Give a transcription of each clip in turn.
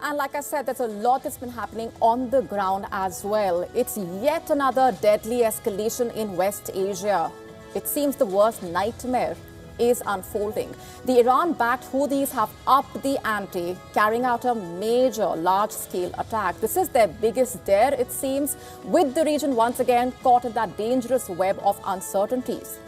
And like I said, there's a lot that's been happening on the ground as well. It's yet another deadly escalation in West Asia. It seems the worst nightmare is unfolding. The Iran-backed Houthis have upped the ante, carrying out a major large-scale attack. This is their biggest dare, it seems, with the region once again caught in that dangerous web of uncertainties.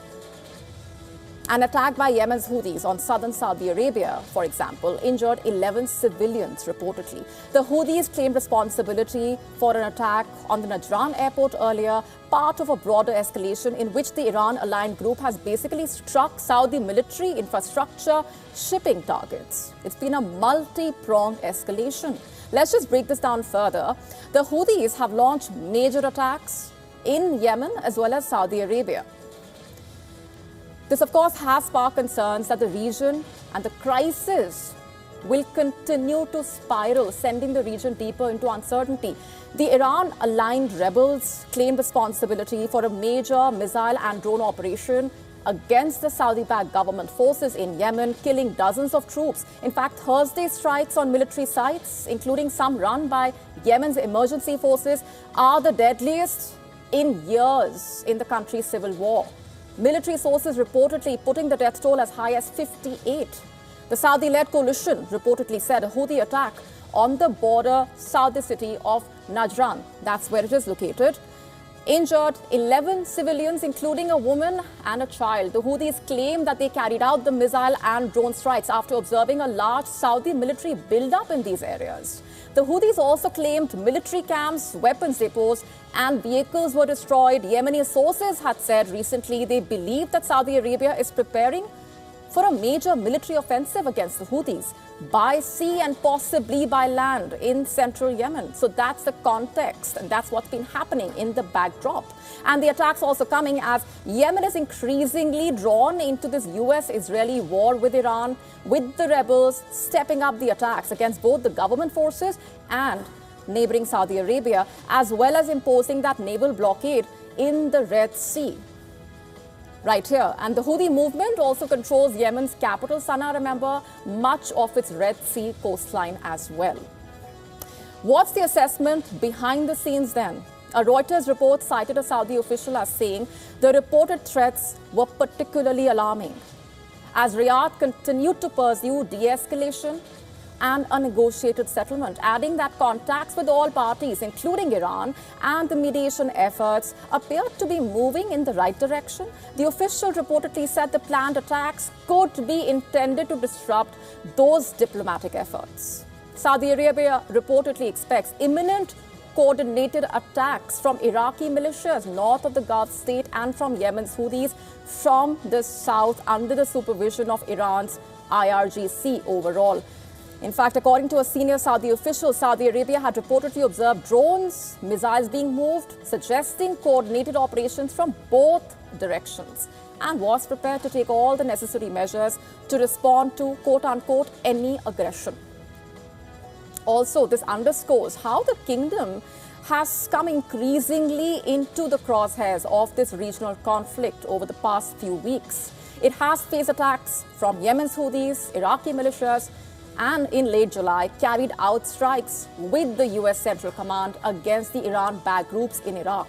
An attack by Yemen's Houthis on southern Saudi Arabia, for example, injured 11 civilians reportedly. The Houthis claimed responsibility for an attack on the Najran airport earlier, part of a broader escalation in which the Iran-aligned group has basically struck Saudi military infrastructure shipping targets. It's been a multi-pronged escalation. Let's just break this down further. The Houthis have launched major attacks in Yemen as well as Saudi Arabia. This, of course, has sparked concerns that the region and the crisis will continue to spiral, sending the region deeper into uncertainty. The Iran-aligned rebels claim responsibility for a major missile and drone operation against the Saudi-backed government forces in Yemen, killing dozens of troops. In fact, Thursday's strikes on military sites, including some run by Yemen's emergency forces, are the deadliest in years in the country's civil war. Military sources reportedly putting the death toll as high as 58. The Saudi-led coalition reportedly said a Houthi attack on the border Saudi city of Najran, that's where it is located, injured 11 civilians, including a woman and a child. The Houthis claim that they carried out the missile and drone strikes after observing a large Saudi military build-up in these areas. The Houthis also claimed military camps, weapons depots, and vehicles were destroyed. Yemeni sources had said recently they believe that Saudi Arabia is preparing for a major military offensive against the Houthis by sea and possibly by land in central Yemen. So that's the context, and that's what's been happening in the backdrop. And the attacks also coming as Yemen is increasingly drawn into this US-Israeli war with Iran, with the rebels stepping up the attacks against both the government forces and neighboring Saudi Arabia, as well as imposing that naval blockade in the Red Sea. Right here. And the Houthi movement also controls Yemen's capital, Sana'a, remember, much of its Red Sea coastline as well. What's the assessment behind the scenes then? A Reuters report cited a Saudi official as saying the reported threats were particularly alarming, as Riyadh continued to pursue de-escalation and a negotiated settlement, adding that contacts with all parties, including Iran, and the mediation efforts appeared to be moving in the right direction. The official reportedly said the planned attacks could be intended to disrupt those diplomatic efforts. Saudi Arabia reportedly expects imminent coordinated attacks from Iraqi militias north of the Gulf state and from Yemen's Houthis from the south under the supervision of Iran's IRGC overall. In fact, according to a senior Saudi official, Saudi Arabia had reportedly observed drones, missiles being moved, suggesting coordinated operations from both directions, and was prepared to take all the necessary measures to respond to, quote-unquote, any aggression. Also, this underscores how the kingdom has come increasingly into the crosshairs of this regional conflict over the past few weeks. It has faced attacks from Yemen's Houthis, Iraqi militias, and in late July carried out strikes with the US Central Command against the Iran-backed groups in Iraq,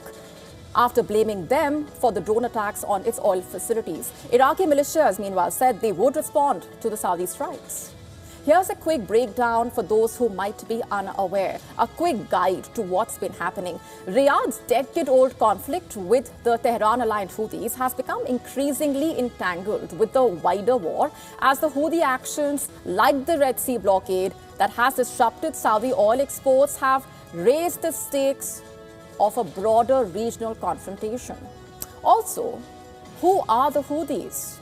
after blaming them for the drone attacks on its oil facilities. Iraqi militias, meanwhile, said they would respond to the Saudi strikes. Here's a quick breakdown for those who might be unaware, a quick guide to what's been happening. Riyadh's decade-old conflict with the Tehran-aligned Houthis has become increasingly entangled with the wider war, as the Houthi actions like the Red Sea blockade that has disrupted Saudi oil exports have raised the stakes of a broader regional confrontation. Also, who are the Houthis?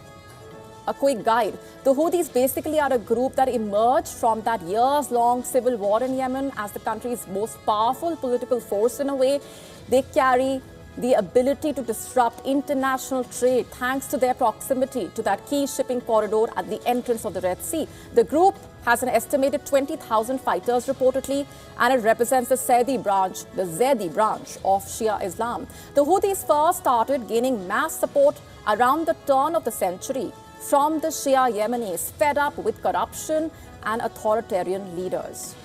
A quick guide. The Houthis basically are a group that emerged from that years-long civil war in Yemen as the country's most powerful political force in a way. They carry the ability to disrupt international trade thanks to their proximity to that key shipping corridor at the entrance of the Red Sea. The group has an estimated 20,000 fighters reportedly, and it represents the Zaydi branch of Shia Islam. The Houthis first started gaining mass support around the turn of the century from the Shia Yemenis, fed up with corruption and authoritarian leaders.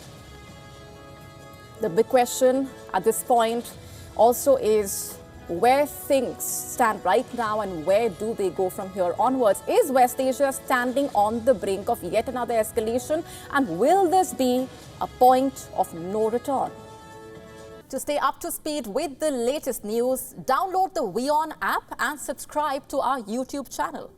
The big question at this point also is where things stand right now and where do they go from here onwards? Is West Asia standing on the brink of yet another escalation? And will this be a point of no return? To stay up to speed with the latest news, download the WION app and subscribe to our YouTube channel.